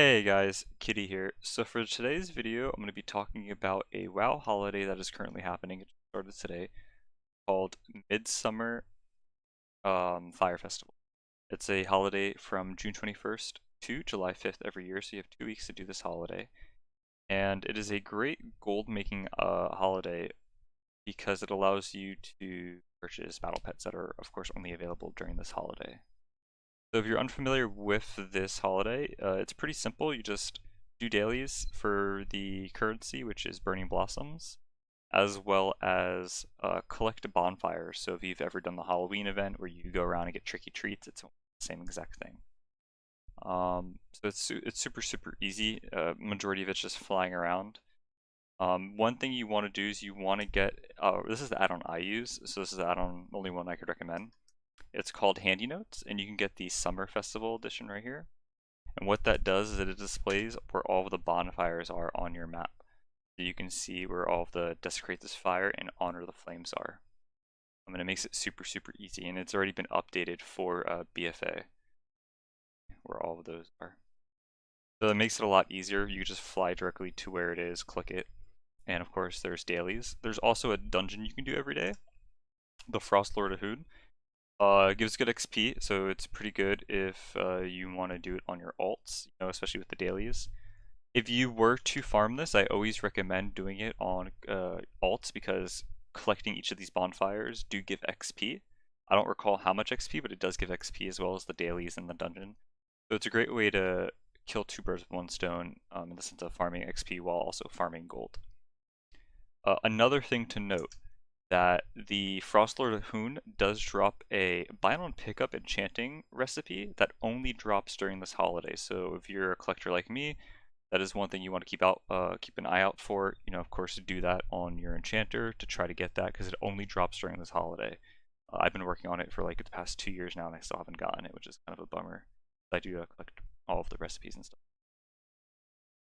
Hey guys, Kitty here. So for today's video, I'm going to be talking about a WoW holiday that is currently happening. It started today, called Midsummer Fire Festival. It's a holiday from June 21st to July 5th every year, so you have 2 weeks to do this holiday. And it is a great gold making holiday because it allows you to purchase battle pets that are, of course, only available during this holiday. So if you're unfamiliar with this holiday, it's pretty simple. You just do dailies for the currency, which is burning blossoms, as well as collect bonfires. So if you've ever done the Halloween event where you go around and get tricky treats, it's the same exact thing. So it's super easy. Majority of it's just flying around. One thing you want to do is you want to get, this is the add-on I use, so this is the add-on only one I could recommend. It's called HandyNotes, and you can get the Summer Festival edition right here. And what that does is that it displays where all of the bonfires are on your map. So you can see where all of the Desecrate this fire and Honor the Flames are. And it makes it super easy, and it's already been updated for BFA, where all of those are. So it makes it a lot easier. You just fly directly to where it is, click it, and of course there's dailies. There's also a dungeon you can do every day, the Frost Lord of Horde. Gives good XP, so it's pretty good if you want to do it on your alts, especially with the dailies. If you were to farm this, I always recommend doing it on alts because collecting each of these bonfires do give XP. I don't recall how much XP, but it does give XP as well as the dailies in the dungeon. So it's a great way to kill two birds with one stone in the sense of farming XP while also farming gold. Another thing to note, that the Frostlord of Hoon does drop a Violin Pick Up enchanting recipe that only drops during this holiday. So if you're a collector like me, that is one thing you want to keep an eye out for. Of course, do that on your enchanter to try to get that because it only drops during this holiday. I've been working on it for like the past 2 years now, and I still haven't gotten it, which is kind of a bummer. I do collect all of the recipes and stuff.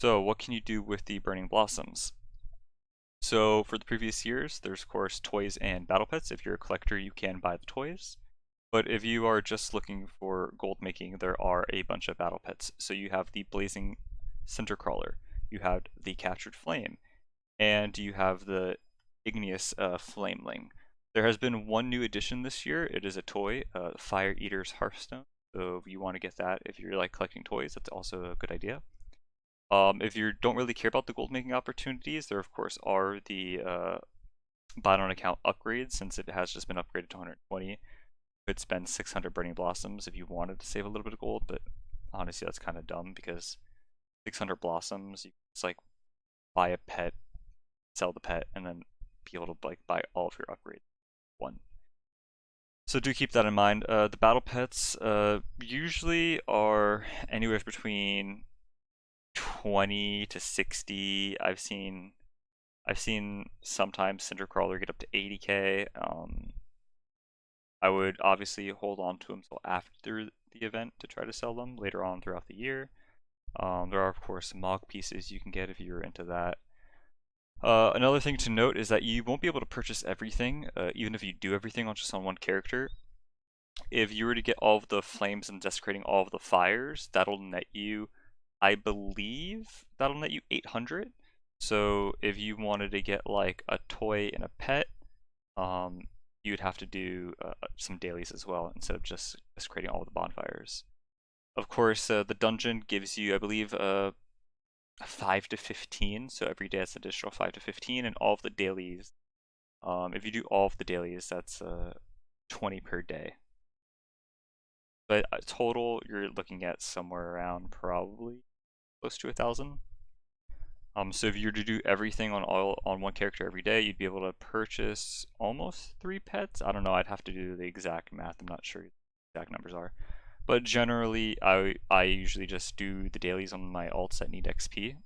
So what can you do with the Burning Blossoms? So for the previous years, there's of course toys and battle pets. If you're a collector, you can buy the toys. But if you are just looking for gold making, there are a bunch of battle pets. So you have the Blazing Cindercrawler, you have the Captured Flame, and you have the Igneous Flameling. There has been one new addition this year. It is a toy, Fire Eater's Hearthstone. So if you want to get that, if you're like collecting toys, that's also a good idea. If you don't really care about the gold making opportunities, there of course are the buy on account upgrades. Since it has just been upgraded to 120, you could spend 600 burning blossoms if you wanted to save a little bit of gold, but honestly that's kind of dumb because 600 blossoms, you just like buy a pet, sell the pet, and then be able to like buy all of your upgrades one. So do keep that in mind. The battle pets usually are anywhere between 20 to 60. I've seen sometimes Cindercrawler get up to 80k. I would obviously hold on to them until after the event to try to sell them later on throughout the year. There are of course mog pieces you can get if you're into that. Another thing to note is that you won't be able to purchase everything, even if you do everything on one character. If you were to get all of the flames and desecrating all of the fires, that'll net you, I believe that'll net you 800. So if you wanted to get like a toy and a pet, you'd have to do some dailies as well instead of just creating all the bonfires. Of course, the dungeon gives you, I believe, 5 to 15. So every day it's additional 5 to 15, and all of the dailies. If you do all of the dailies, that's 20 per day. But total, you're looking at somewhere around probably close to 1,000. So if you were to do everything on one character every day, you'd be able to purchase almost 3 pets. I don't know. I'd have to do the exact math. I'm not sure what the exact numbers are. But generally, I usually just do the dailies on my alts that need XP.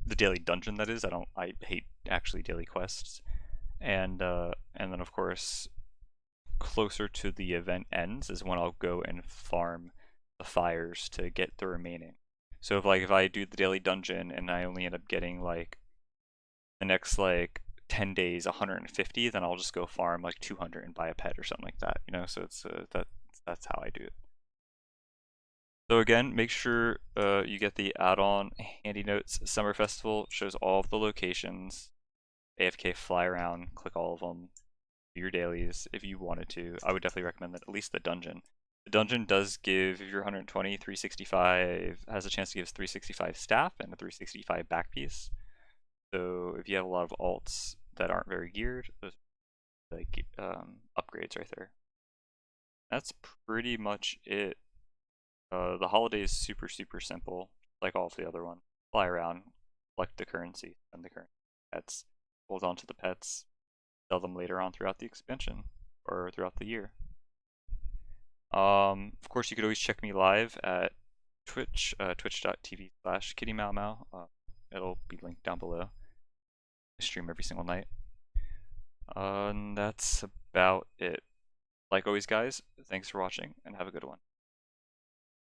The daily dungeon, that is. I hate actually daily quests. And then of course, closer to the event ends is when I'll go and farm the fires to get the remaining. So if I do the daily dungeon and I only end up getting like the next like 10 days 150, then I'll just go farm like 200 and buy a pet or something like that. So it's that's how I do it. So again, make sure you get the add-on HandyNotes Summer Festival. Shows all of the locations. AFK fly around, click all of them, do your dailies if you wanted to. I would definitely recommend that, at least the dungeon. The dungeon does give, if you're 120, 365, has a chance to give 365 staff and a 365 back piece. So if you have a lot of alts that aren't very geared, those are like upgrades right there. That's pretty much it. The holiday is super simple, like all of the other ones. Fly around, collect the currency, spend the currency. Pets, hold on to the pets, sell them later on throughout the expansion or throughout the year. Of course, you could always check me live at Twitch, twitch.tv/Kittymowwmow. It'll be linked down below. I stream every single night. And that's about it. Like always, guys, thanks for watching and have a good one.